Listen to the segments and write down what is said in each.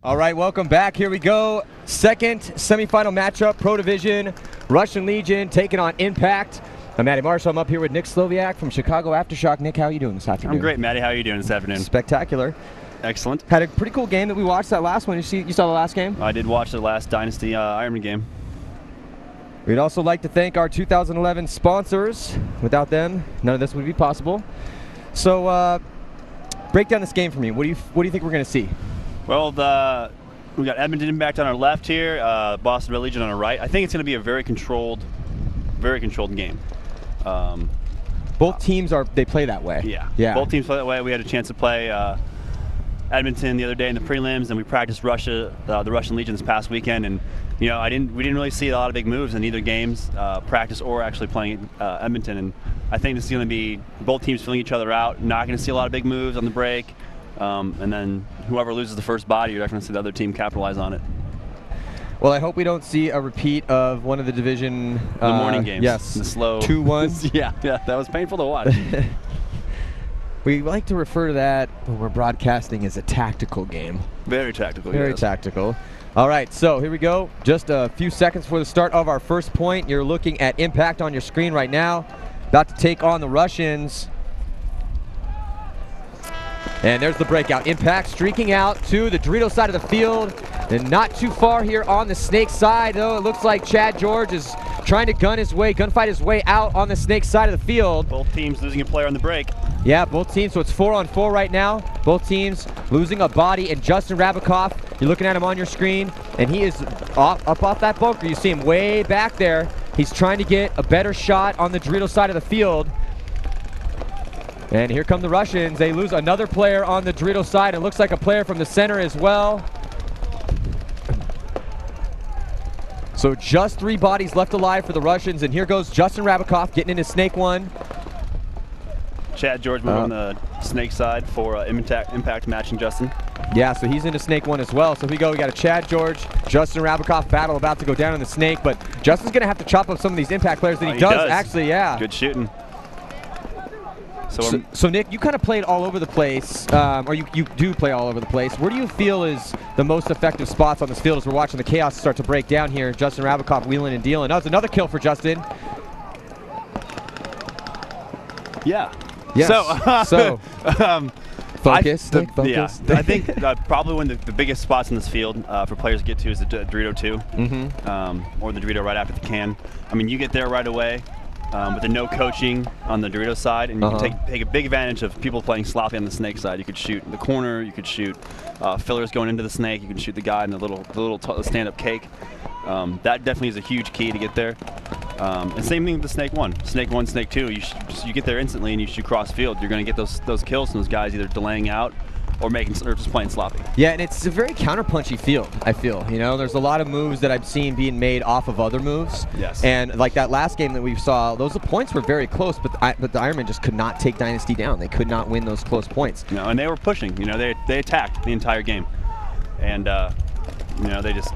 All right, welcome back. Here we go. Second semifinal matchup, Pro Division, Russian Legion taking on Impact. I'm Matty Marshall. I'm up here with Nick Sloviak from Chicago Aftershock. Nick, how are you doing this afternoon? I'm great, Matty. How are you doing this afternoon? Spectacular. Excellent. Had a pretty cool game that we watched that last one. You saw the last game? I did watch the last Dynasty Ironman game. We'd also like to thank our 2011 sponsors. Without them, none of this would be possible. So, break down this game for me. What do you think we're going to see? Well, we got Edmonton Impact on our left here, Boston Red Legion on our right. I think it's going to be a very controlled game. Both teams they play that way. Yeah. Both teams play that way. We had a chance to play Edmonton the other day in the prelims, and we practiced the Russian Legion this past weekend. And we didn't really see a lot of big moves in either games, practice or actually playing Edmonton. And I think this is going to be both teams filling each other out. Not going to see a lot of big moves on the break. And then whoever loses the first body, you're definitely going to see the other team capitalize on it. Well, I hope we don't see a repeat of one of the division the morning games. Yes, the slow 2-1. yeah, that was painful to watch. We like to refer to that when we're broadcasting as a tactical game. Very tactical. Very tactical. All right, so here we go. Just a few seconds before the start of our first point. You're looking at Impact on your screen right now. About to take on the Russians. And there's the breakout. Impact streaking out to the Dorito side of the field. And not too far here on the Snake side, though. It looks like Chad George is trying to gunfight his way out on the Snake side of the field. Both teams losing a player on the break. Yeah, both teams. So it's 4-on-4 right now. Both teams losing a body. And Justin Rabikoff, you're looking at him on your screen, and he is up off that bunker. You see him way back there. He's trying to get a better shot on the Dorito side of the field. And here come the Russians. They lose another player on the Dorito side. It looks like a player from the center as well. So just 3 bodies left alive for the Russians. And here goes Justin Rabikoff getting into Snake 1. Chad George moving on the Snake side for Impact matching Justin. Yeah, so he's into Snake 1 as well. So here we go. We got a Chad George, Justin Rabikoff battle about to go down in the Snake. But Justin's going to have to chop up some of these Impact players that he does, actually, yeah. Good shooting. So Nick, you kind of played all over the place, or you do play all over the place. Where do you feel is the most effective spots on this field as we're watching the chaos start to break down here? Justin Rabikoff wheeling and dealing. That's another kill for Justin. Yeah. Yes. So focus. Yeah, I think probably one of the biggest spots in this field for players to get to is the Dorito 2, or the Dorito right after the can. I mean, you get there right away. With the no coaching on the Dorito side, and you can take a big advantage of people playing sloppy on the Snake side. You could shoot in the corner, you could shoot fillers going into the Snake, you can shoot the guy in the little stand-up cake. That definitely is a huge key to get there. And same thing with the Snake 1. Snake 1, Snake 2, you get there instantly and you shoot cross field. You're going to get those kills from those guys either delaying out or just playing sloppy. Yeah, and it's a very counter-punchy field, I feel. There's a lot of moves that I've seen being made off of other moves. Yes. And like that last game that we saw, the points were very close, but the Ironmen just could not take Dynasty down. They could not win those close points. No, and they were pushing. They attacked the entire game. And, they just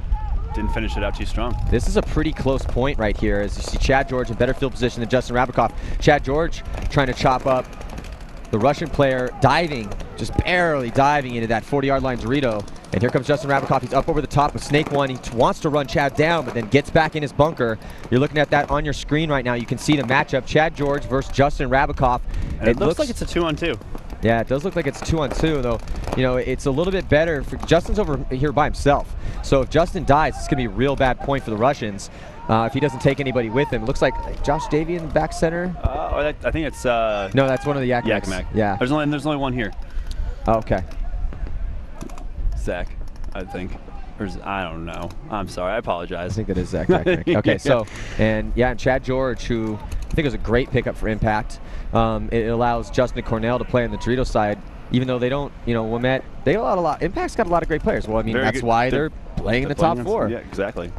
didn't finish it out too strong. This is a pretty close point right here as you see Chad George in better field position than Justin Rabikoff. Chad George trying to chop up the Russian player, just barely diving into that 40-yard line Dorito. And here comes Justin Rabikoff. He's up over the top with Snake 1. He wants to run Chad down, but then gets back in his bunker. You're looking at that on your screen right now. You can see the matchup, Chad George versus Justin Rabikoff. And it looks like it's a 2-on-2. Yeah, it does look like it's 2-on-2, though. It's a little bit better. Justin's over here by himself. So if Justin dies, it's going to be a real bad point for the Russians. If he doesn't take anybody with him. It looks like Josh Davian back center. I think it's no, that's one of the Yakimaks. Yeah. There's only one here. Oh, okay. Zach, I think. Or I don't know. I'm sorry. I apologize. I think that is Zach. Okay, so and Chad George, who I think was a great pickup for Impact. It allows Justin Cornell to play on the Dorito side, even though they don't. Wilmette, they got a lot. Impact's got a lot of great players. Well, I mean, that's why they're playing in the top 4. Yeah, exactly.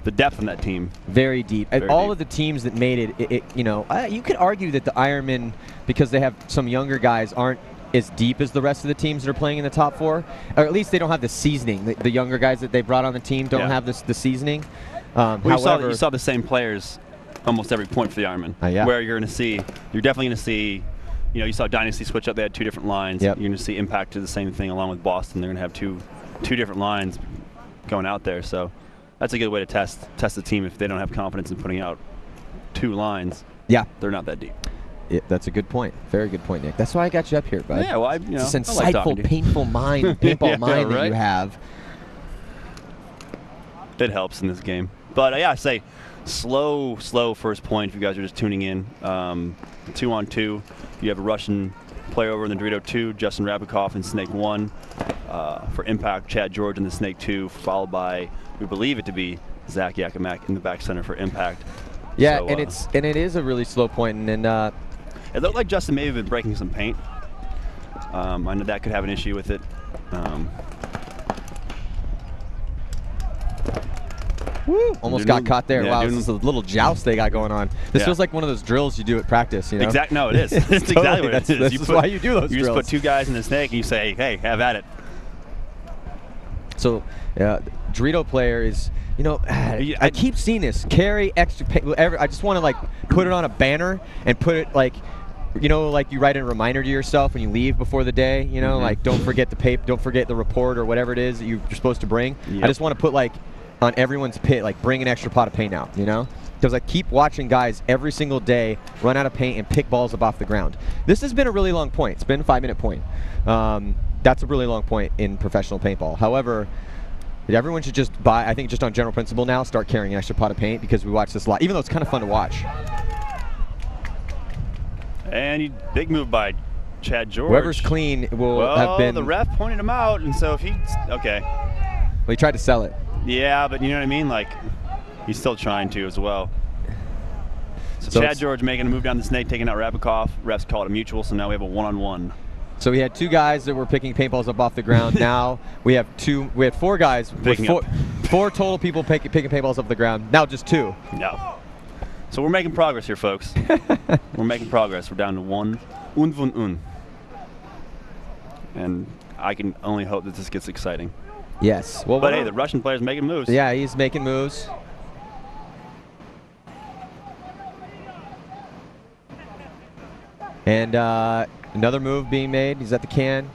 The depth in that team. Very deep. All of the teams that made it, you could argue that the Ironmen, because they have some younger guys, aren't as deep as the rest of the teams that are playing in the top 4. Or at least they don't have the seasoning. The younger guys that they brought on the team don't have the seasoning. However, you saw the same players almost every point for the Ironmen. Where you're definitely going to see, you saw Dynasty switch up. They had 2 different lines. Yep. You're going to see Impact do the same thing along with Boston. They're going to have 2 different lines going out there. So that's a good way to test the team if they don't have confidence in putting out 2 lines. Yeah. They're not that deep. That's a good point. Very good point, Nick. That's why I got you up here, bud. Yeah, well, it's this insightful, painful mind, paintball mind that you have. It helps in this game. But yeah, I say slow first point if you guys are just tuning in. 2-on-2. You have a Russian player over in the Dorito 2, Justin Rabikoff in Snake 1. For Impact, Chad George in the Snake 2, followed by, we believe it to be, Zach Yakimak in the back center for Impact. Yeah, so, and it is a really slow point, and it looked like Justin may have been breaking some paint. I know that could have an issue with it. Woo! Almost got caught there. Yeah, wow, this is a little joust they got going on. This feels like one of those drills you do at practice, you know? No, it is. It's exactly what it is. This is why you do those drills. You just put 2 guys in the snake and you say, hey, have at it. So, Dorito player is, you know, I keep seeing this. Carry extra paint. I just want to, like, put it on a banner and put it, like, you know, like you write a reminder to yourself when you leave before the day, you know, like don't forget the paper, don't forget the report or whatever it is that you're supposed to bring. Yep. I just want to put, like, on everyone's pit, like, bring an extra pot of paint out, you know? Because I keep watching guys every single day run out of paint and pick balls up off the ground. This has been a really long point. It's been a 5-minute point. That's a really long point in professional paintball. However, everyone should just I think just on general principle now, start carrying an extra pot of paint because we watch this a lot, even though it's kind of fun to watch. And big move by Chad George. Whoever's clean will have been. The ref pointed him out, and so if okay. Well, he tried to sell it. Yeah, but you know what I mean? Like, he's still trying to as well. So Chad George making a move down the snake, taking out Rabikoff. Refs call it a mutual, so now we have a 1-on-1. So we had 2 guys that were picking paintballs up off the ground. Now we have 4 guys. Four total people picking paintballs up the ground. Now just 2. No. So we're making progress here, folks. We're making progress. We're down to 1. And I can only hope that this gets exciting. Yes. Well, but hey, the Russian player's making moves. Yeah, he's making moves. And another move being made. He's at the can.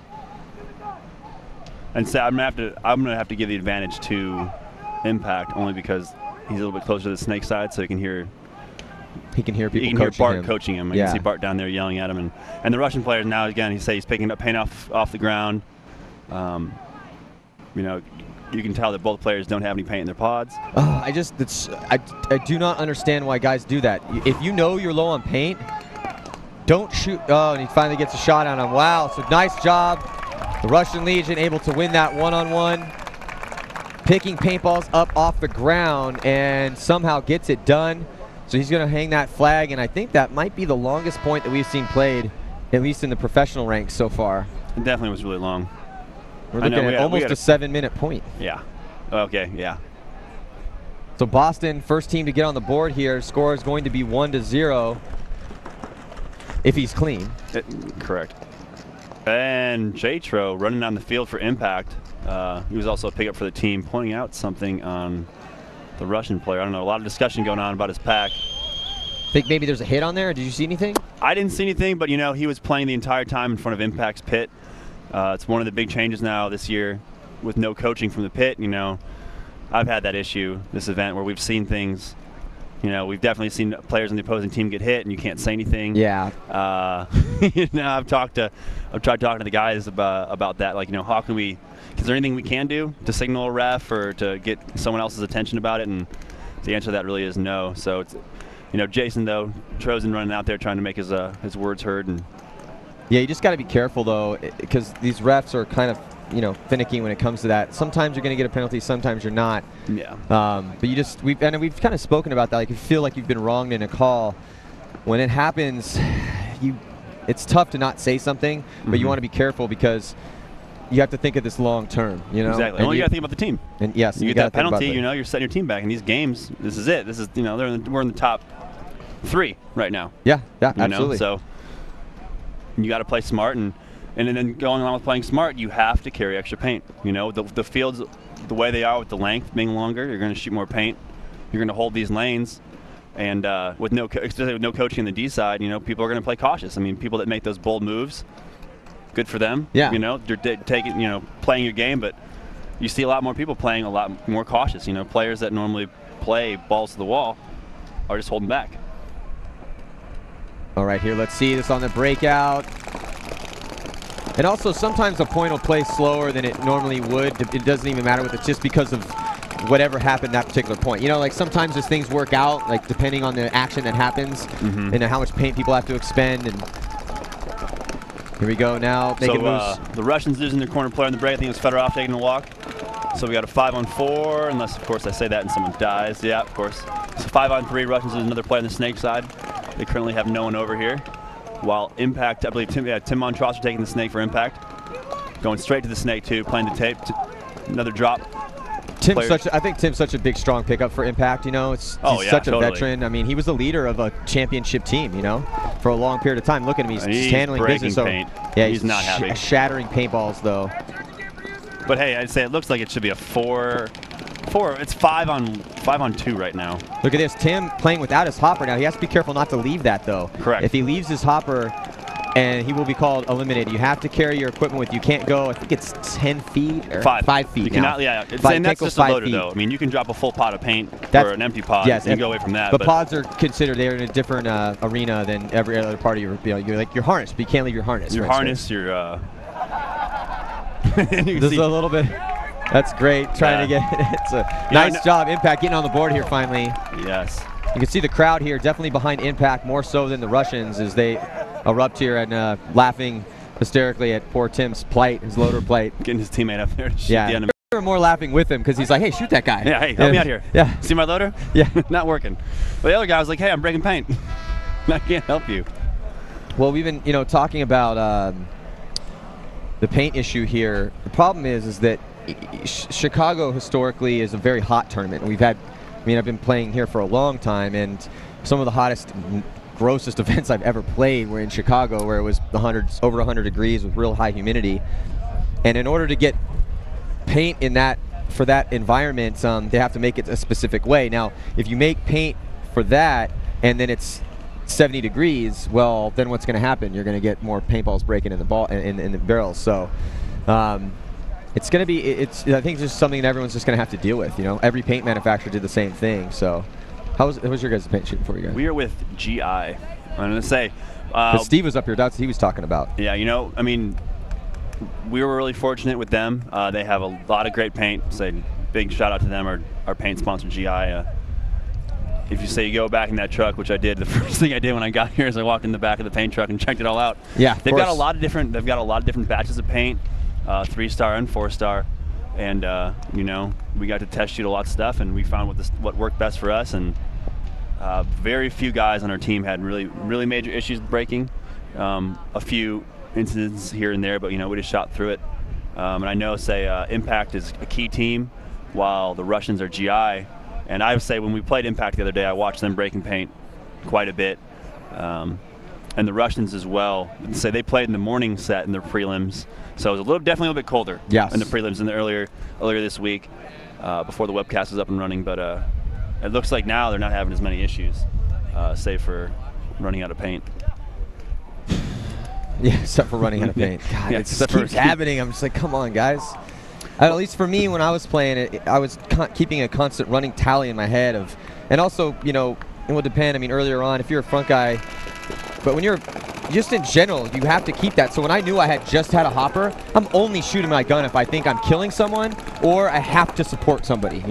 And so I'm gonna have to give the advantage to Impact only because he's a little bit closer to the snake side, so he can hear. He can hear people. You can hear Bart coaching him. You Yeah. can see Bart down there yelling at him, and the Russian players now again. He's picking up paint off the ground. You know, you can tell that both players don't have any paint in their pods. I do not understand why guys do that. If you know you're low on paint, don't shoot. Oh, and he finally gets a shot on him. Wow, so nice job. The Russian Legion able to win that 1-on-1. Picking paintballs up off the ground and somehow gets it done. So he's going to hang that flag, and I think that might be the longest point that we've seen played, at least in the professional ranks so far. It definitely was really long. We're looking at almost a 7-minute point. Yeah. Okay, yeah. So Boston, first team to get on the board here. Score is going to be 1-0 if he's clean. Correct. And J-Tro running down the field for Impact. He was also a pickup for the team, pointing out something on the Russian player. I don't know, a lot of discussion going on about his pack. Think maybe there's a hit on there? Did you see anything? I didn't see anything, but you know, he was playing the entire time in front of Impact's pit. It's one of the big changes now this year with no coaching from the pit. You know, I've had that issue this event where we've seen things. You know, we've definitely seen players on the opposing team get hit, and you can't say anything. Yeah. You know, I've tried talking to the guys about that. Like, you know, how can we? Is there anything we can do to signal a ref or to get someone else's attention about it? And the answer to that really is no. So it's, you know, Jason though, Trozen running out there trying to make his words heard. And yeah, you just got to be careful though, because these refs are kind of, you know, finicky when it comes to that. Sometimes you're going to get a penalty, sometimes you're not. Yeah. But we've kind of spoken about that. Like, if you feel like you've been wronged in a call, when it happens, it's tough to not say something, but you want to be careful because you have to think of this long term. You know. Exactly. Well, you got to think about the team. And yes, you get that penalty. You know, you're setting your team back in these games. This is it. This is, you know, we're in the top 3 right now. Yeah. Absolutely. So you got to play smart, and then going along with playing smart, you have to carry extra paint. You know, the fields, the way they are with the length being longer, you're going to shoot more paint. You're going to hold these lanes, and especially with no coaching on the D side, you know, people are going to play cautious. I mean, people that make those bold moves, good for them. Yeah. You know, they're taking, you know, playing your game, but you see a lot more people playing a lot more cautious. You know, players that normally play balls to the wall are just holding back. All right, here, let's see this on the breakout. And also, sometimes a point will play slower than it normally would. It doesn't even matter with it, just because of whatever happened at that particular point. You know, like sometimes as things work out, like depending on the action that happens and how much paint people have to expend. And here we go now, making moves. The Russians losing their corner player in the break. I think it was Fedorov taking a walk. So we got a 5-on-4, unless, of course, I say that and someone dies. Yeah, of course. So 5-on-3, Russians lose another player on the Snake side. They currently have no one over here. While Impact, I believe Tim Montrosser taking the Snake for Impact. Going straight to the Snake, too, playing the tape. Another drop. I think Tim's such a big, strong pickup for Impact, you know. He's such a veteran. I mean, he was the leader of a championship team, you know, for a long period of time. Look at him. He's handling business. Paint. Yeah, he's not happy. Shattering paintballs, though. But, hey, I'd say it looks like it should be a 4. It's 5-on-2 right now. Look at this. Tim playing without his hopper now. He has to be careful not to leave that, though. Correct. If he leaves his hopper, and he will be called eliminated. You have to carry your equipment with you. You can't go, I think it's 10 feet or 5 feet. You cannot, yeah. And that's just a loader, though. I mean, you can drop a full pot of paint or an empty pod and go away from that. The pods are considered, they're in a different arena than every other part of your, you're like your harness, but you can't leave your harness. Your harness, your, This is a little bit, that's great, trying to get, it's a nice job, Impact getting on the board here finally. Yes. You can see the crowd here definitely behind Impact more so than the Russians as they erupt here and laughing hysterically at poor Tim's plight, his loader plight. Getting his teammate up there to shoot the enemy. They were more laughing with him because he's like, hey, shoot that guy. Yeah, hey, help me out here. Yeah. See my loader? Yeah. Not working. But the other guy was like, hey, I'm breaking paint. I can't help you. Well, we've been, talking about the paint issue here. The problem is that Chicago historically is a very hot tournament. We've had, I've been playing here for a long time, and some of the hottest, grossest events I've ever played were in Chicago, where it was over 100 degrees with real high humidity. And in order to get paint in for that environment, they have to make it a specific way. Now, if you make paint for that and then it's 70 degrees, well, then what's going to happen? You're going to get more paintballs breaking in the barrels. So it's going to be, I think it's just something that everyone's just going to have to deal with. Every paint manufacturer did the same thing. So how was your guys' paint shooting for you guys? We are with GI. I'm going to say. Steve was up here. That's what he was talking about. Yeah, we were really fortunate with them. They have a lot of great paint. So big shout out to them, our paint sponsor, GI. If you say you go back in that truck, which I did, the first thing I did when I got here is I walked in the back of the paint truck and checked it all out. Yeah, they've got a lot of different batches of paint, 3-star and 4-star, and we got to test shoot a lot of stuff, and we found what worked best for us. And very few guys on our team had really major issues with breaking. A few incidents here and there, but we just shot through it. And I know, Impact is a key team, while the Russians are GI. And I would say when we played Impact the other day, I watched them breaking paint quite a bit. And the Russians as well. Say they played in the morning set in their prelims, so it was definitely a little bit colder in the prelims earlier this week, before the webcast was up and running. But it looks like now they're not having as many issues, save for running out of paint. Yeah, except for running out of paint. God, it just keeps happening. I'm just like, come on, guys. At least for me, when I was playing it, I was keeping a constant running tally in my head of, and also, it would depend. Earlier on, if you're a front guy, but when you're just in general, you have to keep that. So when I knew I had just had a hopper, I'm only shooting my gun if I think I'm killing someone or I have to support somebody,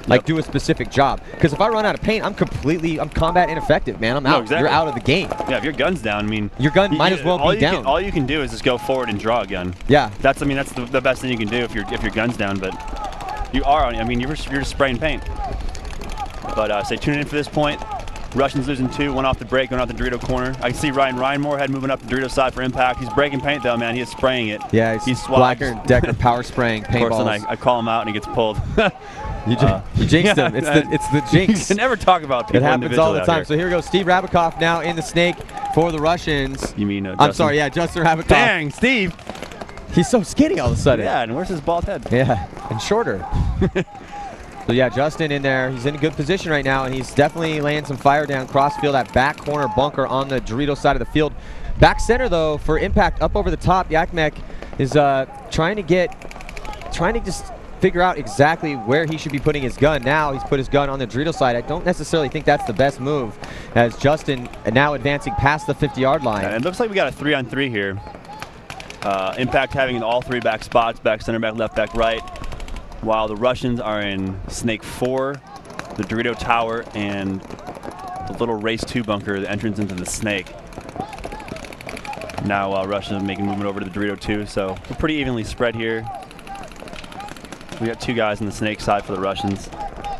like do a specific job. Because if I run out of paint, I'm combat ineffective, man. I'm out. Exactly. You're out of the game. Yeah, if your gun's down, your gun might as well be down. All you can do is just go forward and draw a gun. Yeah. That's the best thing you can do if your gun's down. But you are, you're just spraying paint. But tune in for this point. Russians losing 2, one off the break, going out the Dorito corner. I can see Ryan Moorhead moving up the Dorito side for Impact. He's breaking paint though, man. He is spraying it. Yeah, he's Blacker and Decker power spraying paintballs. Of course, and I call him out and he gets pulled. You jinxed him. It's the jinx. You can never talk about people. It happens all the time. So here goes Steve Rabikoff now in the Snake for the Russians. You mean I'm sorry, yeah, Justin Rabikoff. Dang, Steve. He's so skinny all of a sudden. Yeah, and where's his bald head? Yeah, and shorter. So yeah, Justin in there. He's in a good position right now, and he's definitely laying some fire down crossfield, that back corner bunker on the Dorito side of the field. Back center though for Impact, up over the top. Yakmek is trying to just figure out exactly where he should be putting his gun. Now he's put his gun on the Dorito side. I don't necessarily think that's the best move, as Justin now advancing past the 50-yard line. And it looks like we got a 3-on-3 here. Impact having all 3 back spots, back center, back left, back right, while the Russians are in Snake 4, the Dorito Tower, and the little Race 2 bunker, the entrance into the Snake. Now Russians are making movement over to the Dorito 2, so we're pretty evenly spread here. We got 2 guys on the Snake side for the Russians.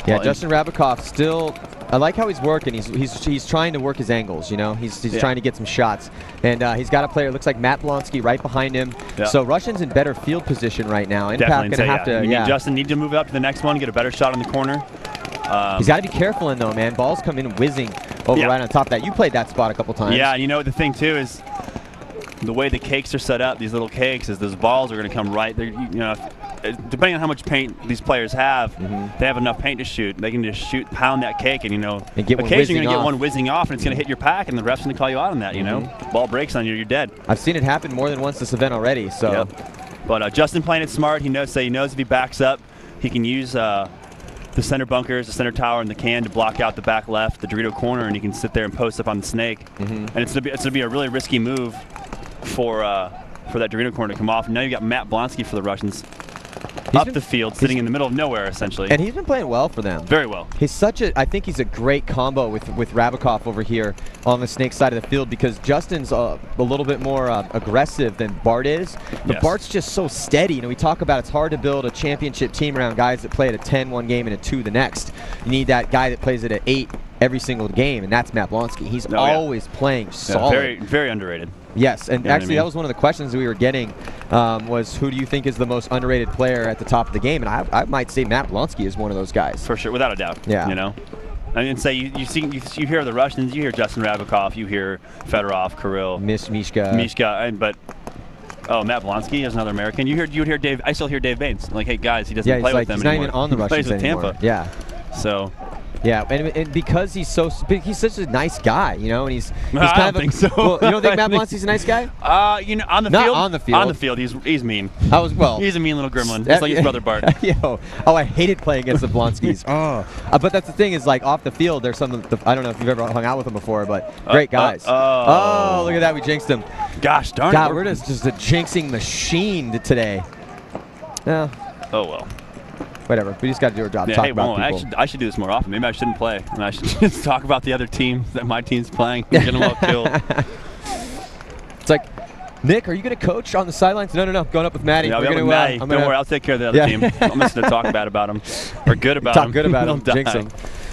Yeah, Justin Rabikoff still, I like how he's working. He's trying to work his angles, you know. He's trying to get some shots. And he's got a player, looks like Matt Blonsky right behind him. Yeah. So Russian's in better field position right now. Impact gonna have to, Justin need to move up to the next one, get a better shot in the corner. He's got to be careful in though, man. Balls come in whizzing over right on top of that. You played that spot a couple times. Yeah, and you know the thing too is the way the cakes are set up, these little cakes, is those balls are going to come right there. You know, depending on how much paint these players have, they have enough paint to shoot. They can just pound that cake, and occasionally you're going to get one whizzing off, and it's going to hit your pack, and the ref's going to call you out on that. You know, ball breaks on you, you're dead. I've seen it happen more than once this event already. So, but Justin playing it smart. He knows if he backs up, he can use the center bunkers, the center tower, and the can to block out the back left, the Dorito corner, and he can sit there and post up on the Snake. And it's going to be a really risky move for that Dorito corner to come off. And now you got Matt Blonsky for the Russians. Up the field, sitting in the middle of nowhere, essentially. And he's been playing well for them. Very well. I think he's a great combo with Rabikoff over here on the Snake side of the field, because Justin's a little bit more aggressive than Bart is. But Bart's just so steady. You know, we talk about it's hard to build a championship team around guys that play at a 10 one game and a 2 the next. You need that guy that plays at an 8 every single game, and that's Matt Blonsky. He's always playing solid. Very, very underrated. Yes, and actually that was one of the questions we were getting, was who do you think is the most underrated player at the top of the game? And I might say Matt Blonsky is one of those guys. For sure, without a doubt. Yeah. You know? I mean, say you hear the Russians, you hear Justin Rabikoff, you hear Fedorov, Kirill, Mishka, but Matt Blonsky is another American. You would hear Dave. I still hear Dave Baines. Like, hey guys, he doesn't play with them anymore. He's not even on the Russians anymore. He plays with Tampa. Yeah. So. Yeah, and because he's such a nice guy, you know, and he's I kind don't think so. Well, you don't think Matt Blonsky's a nice guy? You know, on the Not field. on the field. On the field, he's mean. He's a mean little gremlin, just like his brother Bart. I hated playing against the Blonskys. But that's the thing is, like, off the field, there's some. I don't know if you've ever hung out with them before, but great guys. Oh, look at that, we jinxed him. Gosh darn God, it. we're just a jinxing machine today. Yeah. Oh well. Whatever. We just got to do our job. Yeah, Talk about people. I should do this more often. Maybe I shouldn't play, and I should just talk about the other team that my team's playing. Get them all killed. It's like, Nick, are you going to coach on the sidelines? No. Going up with Maddie. Yeah, we're going to Maddie. Don't worry, I'll take care of the other team. I'm just going to talk bad about them, or good about them. Talk good about them. Jinx them.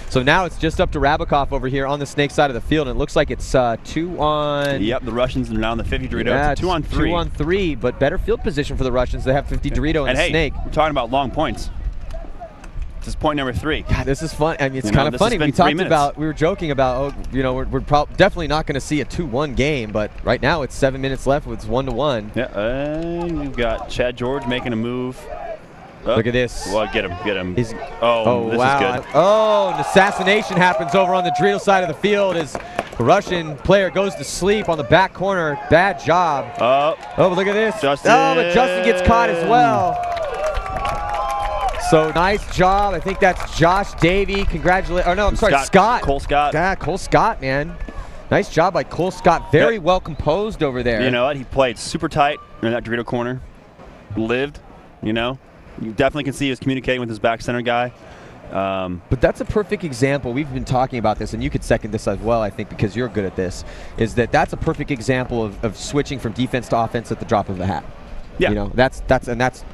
So now it's just up to Rabikoff over here on the Snake side of the field, and it looks like it's 2 on. Yep, the Russians are now on the 50 Dorito. Yeah, it's 2 on 3. 2 on 3, but better field position for the Russians. They have 50 Dorito and hey, Snake. We're talking about long points. This is point number 3. God, this is fun. I mean, it's kind of funny. We were joking about, we're definitely not going to see a 2-1 game, but right now it's 7 minutes left. It's 1-1. Yeah, and we've got Chad George making a move. Look at this. Well, get him. This wow. is good. An assassination happens over on the Dorito side of the field as the Russian player goes to sleep on the back corner. Bad job. Oh, look at this. Justin. But Justin gets caught as well. So nice job. I think that's Josh Davey. Congratulations. Oh, no, I'm sorry, Scott. Cole Scott. Yeah, Cole Scott, man. Nice job by Cole Scott. Very well composed over there. You know what? He played super tight in that Dorito corner. Lived, you know. You definitely can see he was communicating with his back center guy. But that's a perfect example. We've been talking about this, and you could second this as well, I think, because you're good at this, is that's a perfect example of switching from defense to offense at the drop of a hat. Yeah. You know, that's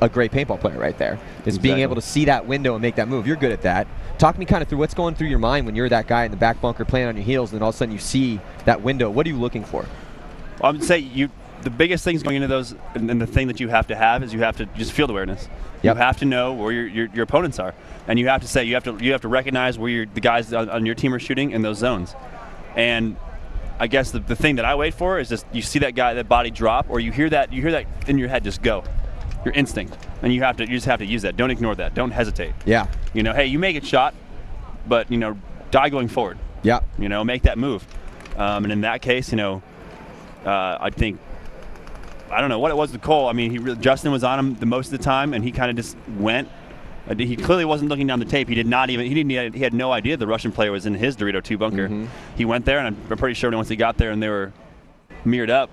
a great paintball player right there, is being able to see that window and make that move. You're good at that. Talk me kind of through what's going through your mind when you're that guy in the back bunker playing on your heels, and then all of a sudden you see that window. What are you looking for? Well, I would say the biggest things going into those, and the thing that you have to have is you have to just field awareness. Yep. You have to know where your opponents are, and you have to say you have to recognize where the guys on your team are shooting in those zones. And I guess the thing that I wait for is just you see that body drop, or you hear that in your head just go, your instinct, and you just have to use that. Don't ignore that. Don't hesitate. Yeah. You know, hey, you make a shot, but die going forward. Yeah. You know, make that move. And in that case, I think. I don't know what it was with Cole. I mean, Justin was on him the most of the time, and he kind of just went. He clearly wasn't looking down the tape. He had no idea the Russian player was in his Dorito 2 bunker. He went there, and I'm pretty sure once he got there and they were mirrored up,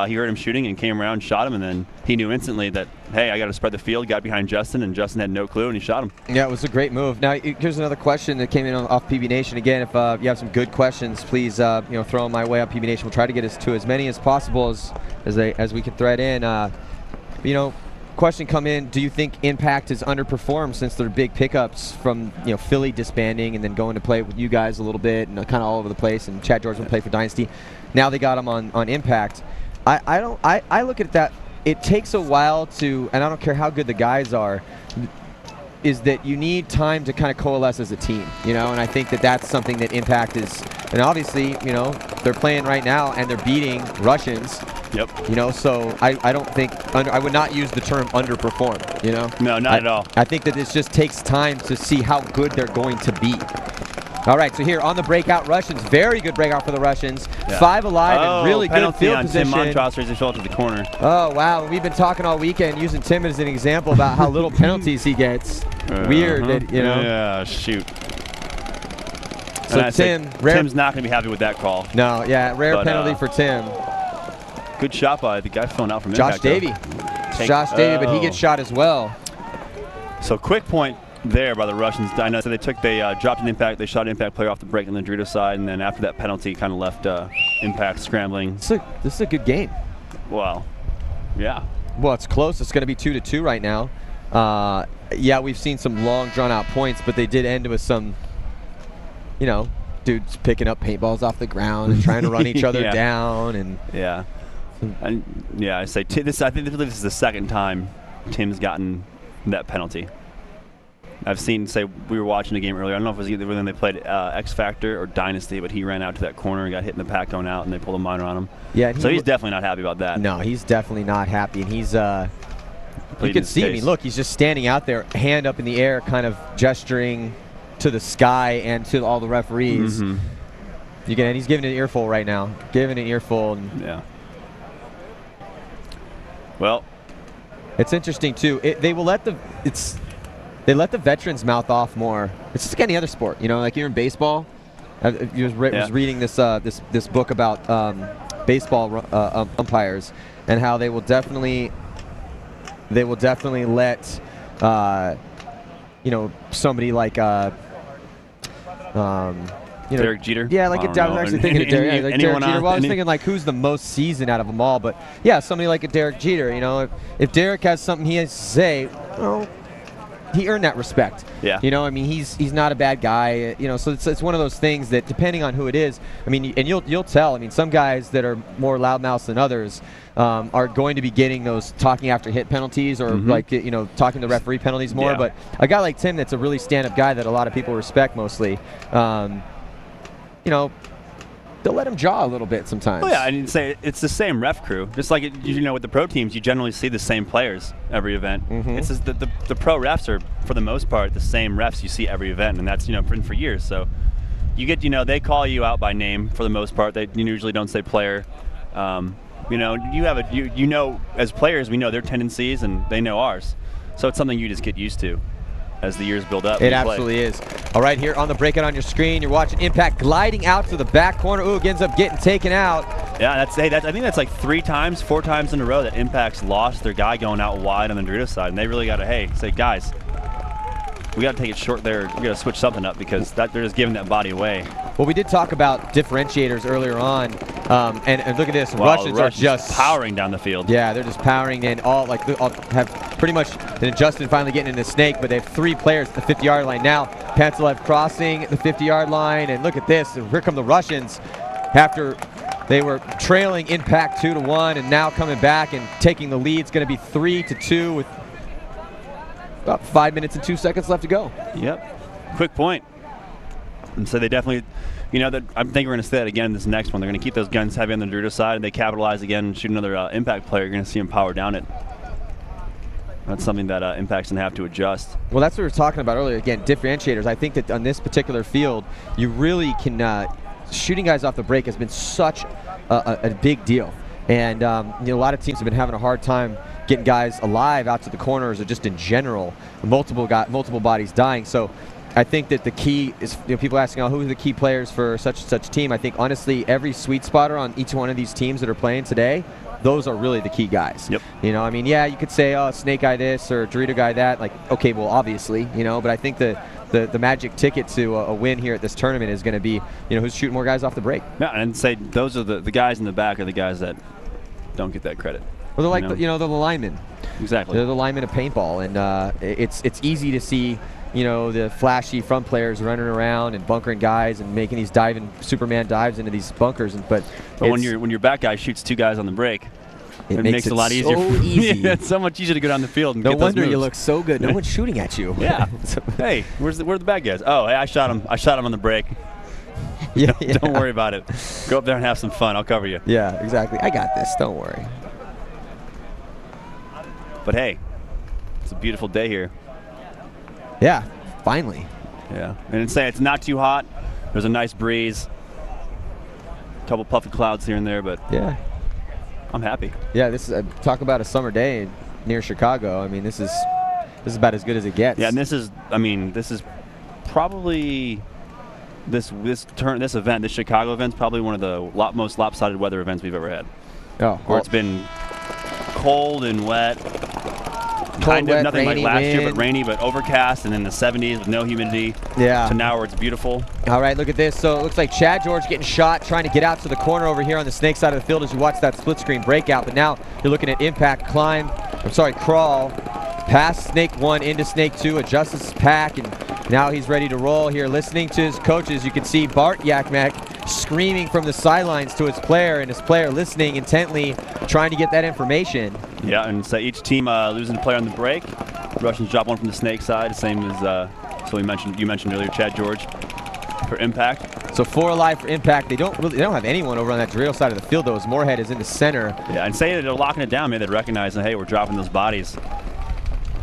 he heard him shooting and came around, shot him, and then he knew instantly that, hey, I got to spread the field. Got behind Justin, and Justin had no clue, and he shot him. Yeah, it was a great move. Now, here's another question that came in off PB Nation. Again, if you have some good questions, please throw them my way on PB Nation. We'll try to get to as many as possible as we can thread in. Question come in: do you think Impact has underperformed since their big pickups from Philly disbanding and then going to play with you guys a little bit and kind of all over the place? And Chad George would play for Dynasty. Now they got him on Impact. I look at that. It takes a while to, and I don't care how good the guys are, is that you need time to kind of coalesce as a team, and I think that that's something that Impact is, and obviously, they're playing right now and they're beating Russians. Yep. So I don't think, I would not use the term underperform, No, not at all. I think that this just takes time to see how good they're going to be. All right, so here on the breakout, Russians, very good breakout for the Russians. Yeah. 5 alive and really good field position. Tim Montross as he fell to the corner. Oh, wow. We've been talking all weekend using Tim as an example about how little penalties he gets. Weird that, Yeah, shoot. So Tim's not going to be happy with that call. No, yeah, rare penalty for Tim. Good shot by the guy filling out from Josh Davey. Josh Davey, but he gets shot as well. So quick point there by the Russians. I know, so they dropped an Impact. They shot an Impact player off the break on the Dorito side, and then after that penalty, kind of left Impact scrambling. This is a good game. Well, yeah. Well, it's close. It's going to be 2-2 right now. Yeah, we've seen some long, drawn-out points, but they did end with some, dudes picking up paintballs off the ground and trying to run each other down. And I say this. I think this is the second time Tim's gotten that penalty. I've seen, we were watching a game earlier. I don't know if it was either when they played X Factor or Dynasty, but he ran out to that corner and got hit in the pack going out, and they pulled a minor on him. Yeah. So he's definitely not happy about that. No, he's definitely not happy, and he's. You can see. I mean, look, he's just standing out there, hand up in the air, kind of gesturing to the sky and to all the referees. And he's giving an earful right now. Giving an earful. And yeah. Well, it's interesting too. They will let They let the veterans mouth off more. It's just like any other sport, like you're in baseball. I was reading this this book about baseball umpires and how they will definitely let somebody like Derek Jeter. Yeah, like I was actually thinking of Derek. Derek Jeter. Well, I was thinking like who's the most seasoned out of them all, but yeah, somebody like a Derek Jeter. If Derek has something he has to say, he earned that respect. Yeah. I mean, he's not a bad guy. So it's one of those things that depending on who it is, I mean, and you'll tell. I mean, some guys that are more loudmouths than others are going to be getting those talking after hit penalties or talking to referee penalties more. Yeah. But a guy like Tim, that's a really stand-up guy that a lot of people respect mostly. They'll let him jaw a little bit sometimes. Oh yeah, I didn't say it's the same ref crew. Just like with the pro teams, you generally see the same players every event. It's just the pro refs are for the most part the same refs you see every event, and that's been for years. So you get they call you out by name for the most part. They usually don't say player. You have as players we know their tendencies and they know ours. So it's something you just get used to as the years build up. It absolutely is. All right, here on the breakout on your screen, you're watching Impact gliding out to the back corner. Ooh, ends up getting taken out. Yeah, I think that's like 4 times in a row that Impact's lost their guy going out wide on the Dorito side, and they really got to say, guys, we got to take it short there. We got to switch something up because they're just giving that body away. Well, we did talk about differentiators earlier on, and look at this. Wow, Russians are just powering down the field. Yeah, they're just powering in. All have pretty much. And Justin finally getting in the snake, but they have 3 players at the 50-yard line now. Pantelev crossing the 50-yard line, and look at this. Here come the Russians after they were trailing Impact 2-1, and now coming back and taking the lead. It's going to be 3-2 with about 5 minutes and 2 seconds left to go. Yep. Quick point. And so they definitely, I think we're going to say that again this next one. They're going to keep those guns heavy on the Dorito side, and they capitalize again and shoot another Impact player. You're going to see them power down it. That's something that Impact's going to have to adjust. Well, that's what we were talking about earlier. Again, differentiators. I think that on this particular field, you really can shooting guys off the break has been such a big deal. And a lot of teams have been having a hard time getting guys alive out to the corners or just in general, multiple bodies dying. So I think that the key is, people asking, oh, who are the key players for such and such team? I think, honestly, every sweet spotter on each one of these teams that are playing today, those are really the key guys. Yep. I mean, yeah, you could say, oh, Snake Guy this or Dorito Guy that. Like, okay, well, obviously, but I think the magic ticket to a win here at this tournament is going to be, who's shooting more guys off the break. Yeah, and say those are the guys in the back are the guys that don't get that credit. Well, they're like, they're the linemen. Exactly. They're the linemen of paintball, and it's easy to see, the flashy front players running around and bunkering guys and making these Superman dives into these bunkers. But when your back guy shoots 2 guys on the break, it makes it a lot easier. So easy. Yeah, it's so much easier to go down the field and no get those wonder moves. You look so good. No one's shooting at you. Yeah. Hey, where are the bad guys? Oh, hey, I shot him. I shot him on the break. Yeah, Don't worry about it. Go up there and have some fun. I'll cover you. Yeah, exactly. I got this. Don't worry. But hey, it's a beautiful day here. Yeah, finally. Yeah, and it's not too hot. There's a nice breeze. A couple puffy clouds here and there, but yeah, I'm happy. Yeah, this is talk about a summer day near Chicago. I mean, this is about as good as it gets. Yeah, and this is probably this event, this Chicago event, is probably one of the most lopsided weather events we've ever had. Oh, where it's been cold and wet. Cold, wet, nothing rainy, like last wind. year, but rainy, but overcast, and in the 70s with no humidity. Yeah. To now where it's beautiful. All right, look at this. So it looks like Chad George getting shot, trying to get out to the corner over here on the Snake side of the field as you watch that split screen breakout. But now you're looking at impact, crawl, past Snake 1 into Snake 2, adjusts his pack, and now he's ready to roll here. Listening to his coaches, you can see Bart Yakmak screaming from the sidelines to his player, and his player listening intently, trying to get that information. Yeah, and so each team losing a player on the break. The Russians drop one from the Snake side, same as so you mentioned earlier, Chad George for impact. So 4 alive for impact. They don't have anyone over on that Dorito side of the field though, as Moorhead is in the center. Yeah, and say that they're locking it down, maybe they'd recognize that, hey, we're dropping those bodies.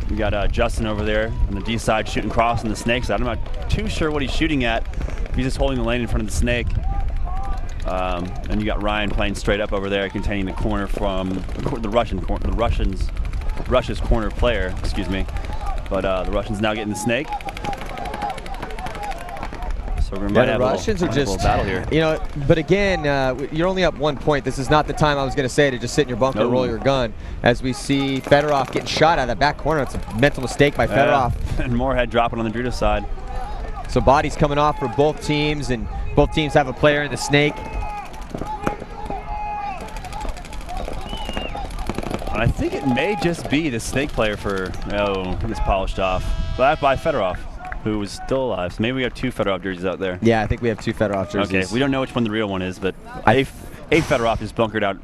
We got Justin over there on the D side shooting cross on the Snake side. I'm not too sure what he's shooting at. He's just holding the lane in front of the Snake. And you got Ryan playing straight up over there, containing the corner from the Russia's corner player, excuse me. But the Russians now getting the Snake. So we're going to have Russians are just battle here. But again, you're only up 1 point. This is not the time I was going to say to just sit in your bunker and roll your gun. As we see Fedorov getting shot out of that back corner. It's a mental mistake by Fedorov. And Moorhead dropping on the Dorito side. So bodies coming off for both teams, and both teams have a player in the Snake. I think it may just be the Snake player for, it's polished off. But by Fedorov, who is still alive. So maybe we have 2 Fedorov jerseys out there. Yeah, I think we have 2 Fedorov jerseys. Okay, we don't know which one the real one is, but a Fedorov is bunkered out.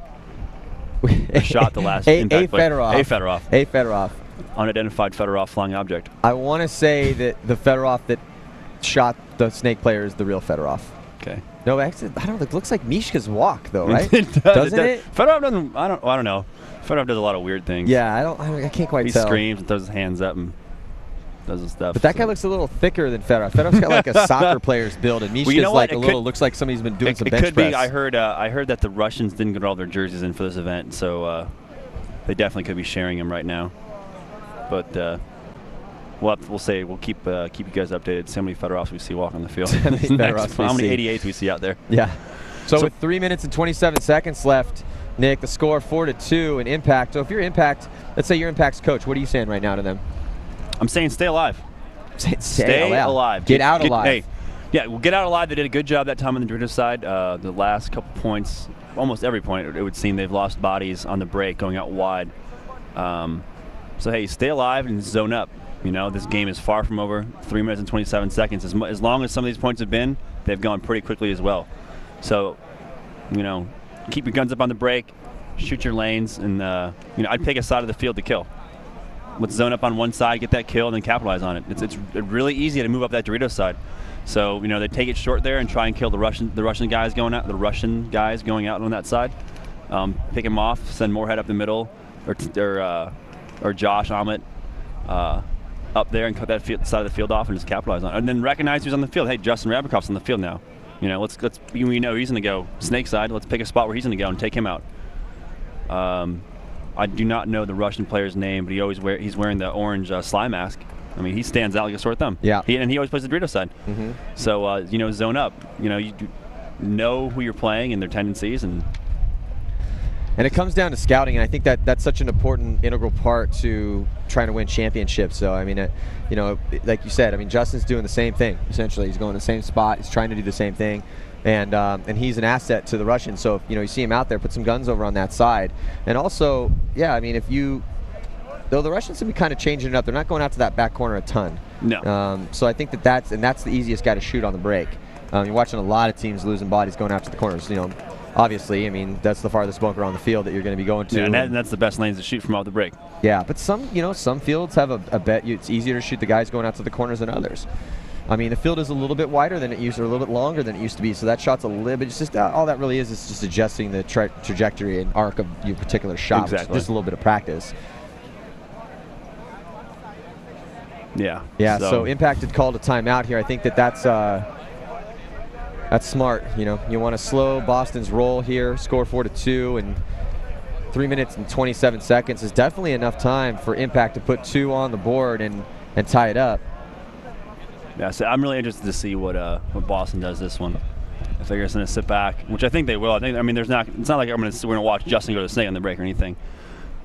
Shot the last impact play. A Fedorov. Unidentified Fedorov flying object. I want to say that the Fedorov that shot the Snake player is the real Fedorov. Okay. No, actually, I don't know. It looks like Mishka's walk, though, right? Doesn't it? Fedorov doesn't. I don't know. Fedorov does a lot of weird things. Yeah, I can't quite tell. He screams and throws his hands up and does his stuff. But that guy looks a little thicker than Fedorov. Fedorov's got like a soccer player's build, and Mishka's like looks like somebody's been doing some bench press. It could be. I heard that the Russians didn't get all their jerseys in for this event, so they definitely could be sharing them right now. But we'll keep you guys updated. So many Fedorovs we see walking the field. How many 88s we see out there? Yeah. So with 3 minutes and 27 seconds left, Nick, the score 4-2 in impact. So if you're impact, let's say you're impact's coach, what are you saying right now to them? I'm saying stay alive. Stay alive. Get out alive. Hey, yeah, we'll get out alive. They did a good job that time on the Dorito side. The last couple points, almost every point, it would seem they've lost bodies on the break going out wide. So hey, stay alive and zone up. This game is far from over. 3 minutes and 27 seconds. As long as some of these points have been, they've gone pretty quickly as well. So, keep your guns up on the break, shoot your lanes, and I'd pick a side of the field to kill. Let's zone up on one side, get that kill, and then capitalize on it. It's really easy to move up that Dorito side. So they take it short there and try and kill the Russian guys going out. The Russian guys going out on that side. Pick him off, send Moorhead up the middle, or Josh Ahmet up there and cut that side of the field off and just capitalize on it. And then recognize who's on the field. Hey, Justin Rabikov's on the field now. We know he's going to go Snake side. Let's pick a spot where he's going to go and take him out. I do not know the Russian player's name, but he's wearing the orange slime mask. I mean, he stands out like a sore thumb. Yeah. And he always plays the Dorito side. So, you know, zone up. You know, you know who you're playing and their tendencies. And it comes down to scouting, and I think that that's such an important, integral part to trying to win championships. So, I mean, you know, like you said, I mean, Justin's doing the same thing, essentially. He's going to the same spot. He's trying to do the same thing. And he's an asset to the Russians. So, if, you know, you see him out there, put some guns over on that side. And also, yeah, I mean, though the Russians have been kind of changing it up, they're not going out to that back corner a ton. No. So I think that's the easiest guy to shoot on the break. You're watching a lot of teams losing bodies going after the corners. You know, obviously, I mean, that's the farthest bunker on the field that you're going to be going to. Yeah, and that's the best lanes to shoot from off the break. Yeah, but some fields have a bet it's easier to shoot the guys going out to the corners than others. I mean, the field is a little bit wider than it used to, or a little bit longer than it used to be, so that shot's a little bit, it's just all that really is just adjusting the trajectory and arc of your particular shot. Exactly. Just a little bit of practice. Yeah. Yeah, so Impact had called a timeout here. I think that's smart. You know, you want to slow Boston's roll here, score 4-2, and 3 minutes and 27 seconds is definitely enough time for Impact to put 2 on the board and tie it up. Yeah, so I'm really interested to see what Boston does this one. If they're just going to sit back, which I think they will. I mean, it's not like we're going to watch Justin go to the snake on the break or anything.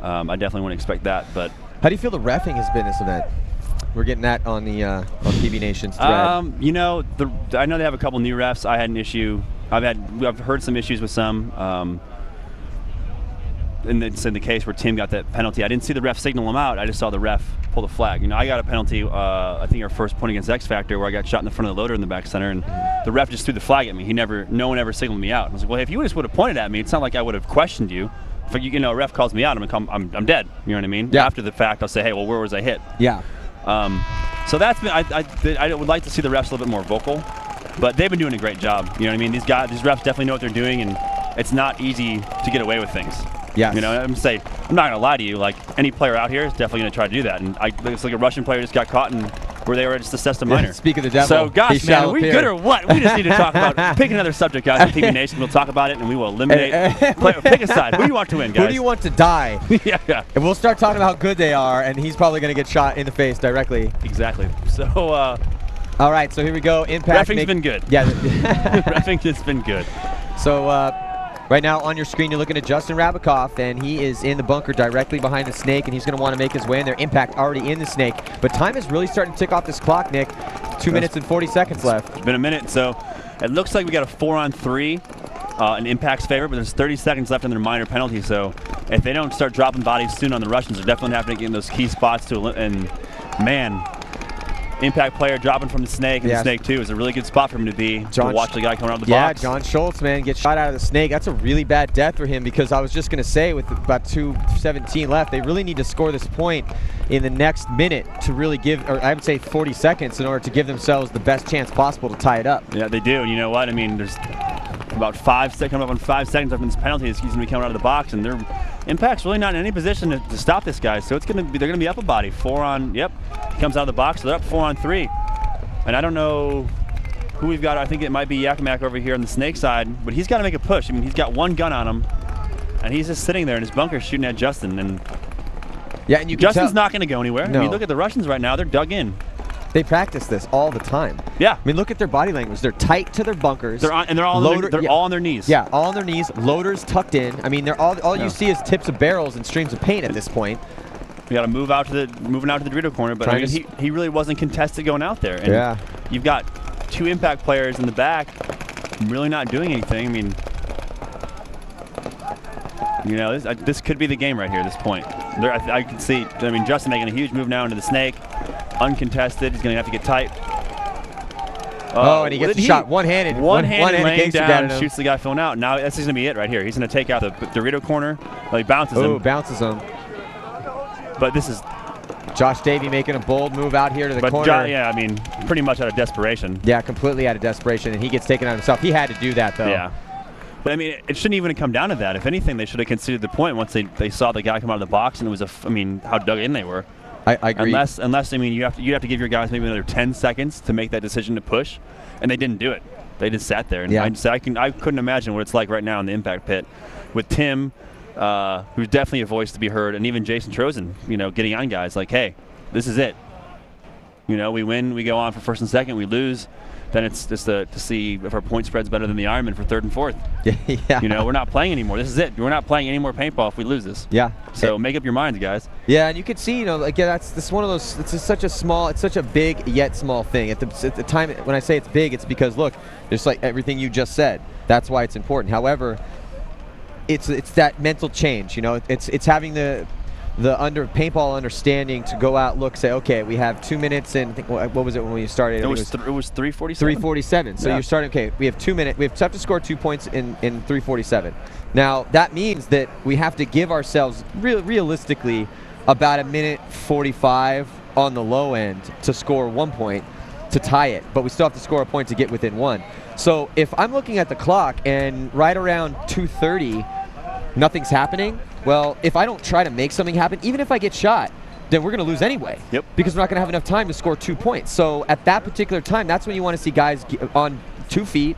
I definitely wouldn't expect that. But how do you feel the reffing has been this event? We're getting that on the on PB Nation's thread. You know, I know they have a couple new refs. I had an issue. I've heard some issues with some. And it's in the case where Tim got that penalty. I didn't see the ref signal him out. I just saw the ref pull the flag. You know, I got a penalty. I think our first point against X Factor, where I got shot in the front of the loader in the back center, and the ref just threw the flag at me. No one ever signaled me out. I was like, well, if you just would have pointed at me, it's not like I would have questioned you. If you know, a ref calls me out, I'm dead. You know what I mean? Yeah. After the fact, I'll say, hey, well, where was I hit? Yeah. So that's been. I would like to see the refs a little bit more vocal, but they've been doing a great job. You know what I mean? These refs definitely know what they're doing, and it's not easy to get away with things. Yeah. You know, I'm not gonna lie to you. Like, any player out here is definitely gonna try to do that, and it's like a Russian player just got caught and where they were just assessed a minor. Speak of the devil. So, gosh, man, are we good or what? We just need to talk about. Pick another subject, guys. On TV Nation, we'll talk about it, and we will eliminate. Pick a side. Who do you want to win, guys? Who do you want to die? Yeah. And we'll start talking about how good they are, and he's probably going to get shot in the face directly. Exactly. So. All right, so here we go. Impact. Reffing's been good. Yeah. Reffing has been good. So. Right now on your screen, you're looking at Justin Rabikoff, and he is in the bunker directly behind the snake, and he's going to want to make his way in there. Impact already in the snake, but time is really starting to tick off this clock, Nick. 2 minutes and 40 seconds left. It's been a minute, so it looks like we got a 4-on-3 in Impact's favor, but there's 30 seconds left in their minor penalty, so if they don't start dropping bodies soon on the Russians, they're definitely having to get in those key spots and man, Impact player dropping from the snake, and the snake too is a really good spot for him to be, to watch the guy coming out of the box. Yeah, John Schultz, man, gets shot out of the snake. That's a really bad death for him, because I was just going to say, with about 2:17 left, they really need to score this point in the next minute to really give, or I would say 40 seconds, in order to give themselves the best chance possible to tie it up. Yeah, they do. And you know what? I mean, there's about 5 seconds, coming up on 5 seconds after this penalty. He's going to be coming out of the box, and Impact's really not in any position to stop this guy. So they're going to be up a body. 4 on. Yep, he comes out of the box. So they're up 4-on-3. And I don't know who we've got. I think it might be Yakimak over here on the snake side, but he's got to make a push. I mean, he's got one gun on him, and he's just sitting there in his bunker shooting at Justin. And yeah, and Justin's not going to go anywhere. No. I mean, look at the Russians right now. They're dug in. They practice this all the time. Yeah. I mean, look at their body language. They're tight to their bunkers. They're all on their knees. Yeah, all on their knees. Loaders tucked in. I mean, they're all you see is tips of barrels and streams of paint at this point. We got to moving out to the Dorito corner, but I mean, he really wasn't contested going out there. And you've got 2 Impact players in the back, really not doing anything. I mean, you know, this could be the game right here. This point, I can see. I mean, Justin making a huge move now into the snake. Uncontested, he's going to have to get tight. Oh, and he gets the shot one-handed. One-handed laying down, shoots the guy filling out. Now this is going to be it right here. He's going to take out the Dorito corner. Well, he bounces him. Oh, bounces him. But this is Josh Davey making a bold move out here to the corner. Yeah, I mean, pretty much out of desperation. Yeah, completely out of desperation, and he gets taken out himself. He had to do that, though. Yeah. But, I mean, it shouldn't even come down to that. If anything, they should have conceded the point once they saw the guy come out of the box, and it was how dug in they were. I agree. Unless I mean, you have to give your guys maybe another 10 seconds to make that decision to push, and they didn't do it. They just sat there. And I couldn't imagine what it's like right now in the Impact pit with Tim, who's definitely a voice to be heard, and even Jason Trozen, you know, getting on guys like, hey, this is it. You know, we win, we go on for first and second, we lose. Then it's just to see if our point spread's better than the Ironman for third and fourth. Yeah. You know, we're not playing anymore. This is it. We're not playing any more paintball if we lose this. Yeah. So make up your minds, guys. Yeah, and you can see, you know, like, yeah, this one of those. It's such a small. It's such a big yet small thing. At the time when I say it's big, it's because look, just like everything you just said. That's why it's important. However, it's that mental change. You know, it's having the paintball understanding to go out, look, say, okay, we have 2 minutes and I think, what was it when we started? It was 3:47. 3:47. So yeah. you're starting. Okay, we have 2 minutes. We have to score 2 points in 3:47. Now that means that we have to give ourselves realistically about 1:45 on the low end to score 1 point to tie it, but we still have to score a point to get within 1. So if I'm looking at the clock and right around 2:30, nothing's happening. Well, if I don't try to make something happen, even if I get shot, then we're going to lose anyway. Yep. Because we're not going to have enough time to score 2 points. So at that particular time, that's when you want to see guys on 2 feet,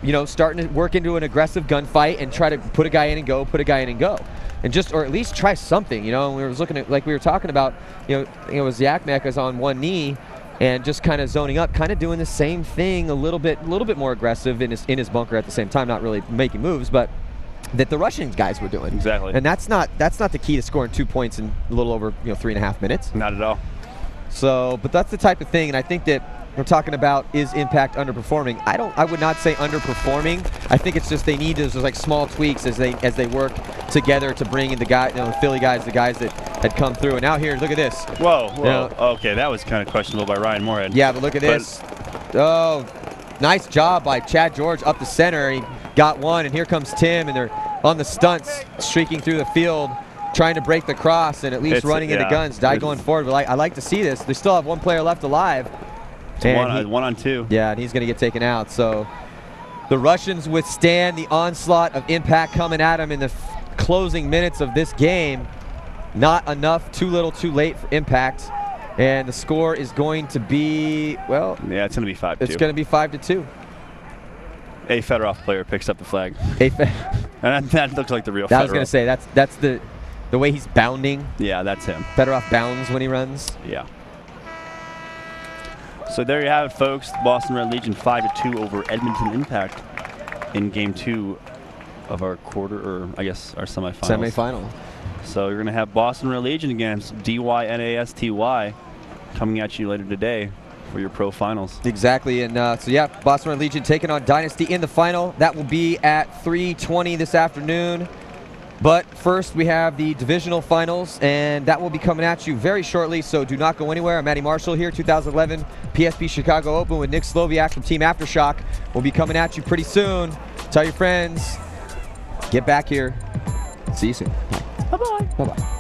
you know, starting to work into an aggressive gunfight and try to put a guy in and go, and just, or at least try something. You know, and we were looking at, like we were talking about, you know, it was Yakmek is on one knee and just kind of zoning up, kind of doing the same thing, a little bit more aggressive in his bunker at the same time, not really making moves, but that the Russian guys were doing. Exactly. And that's not the key to scoring 2 points in a little over 3.5 minutes. Not at all. So, but that's the type of thing, and I think that we're talking about is Impact underperforming. I would not say underperforming. I think it's just they need those like small tweaks as they work together to bring in the guy, the Philly guys, the guys that had come through. And now here, look at this. Whoa. You know, okay, that was kind of questionable by Ryan Moorhead. Yeah, but look at this. Oh, nice job by Chad George up the center. He got one, and here comes Tim, and they're on the stunts, streaking through the field, trying to break the cross, and at least running into guns. Going forward, but I like to see this. They still have one player left alive. It's one on two. Yeah, and he's going to get taken out. So the Russians withstand the onslaught of Impact coming at them in the closing minutes of this game. Not enough, too little, too late for Impact. And the score is going to be, well, yeah, it's going to be 5-2. It's going to be 5-2. A Fedorov player picks up the flag. And that looks like the real Fedorov. I was going to say, that's the way he's bounding. Yeah, that's him. Fedorov bounds when he runs. Yeah. So there you have it, folks. Boston Red Legion 5-2 over Edmonton Impact in Game 2 of our our semifinals. Semifinal. So you're going to have Boston Red Legion against DYNASTY coming at you later today for your pro finals. Exactly, and so yeah, Boston Red Legion taking on Dynasty in the final. That will be at 3:20 this afternoon. But first, we have the divisional finals, and that will be coming at you very shortly, so do not go anywhere. I'm Matty Marshall here, 2011 PSP Chicago Open with Nick Sloviak from Team Aftershock. We'll be coming at you pretty soon. Tell your friends. Get back here. See you soon. Bye. Bye-bye. Bye-bye.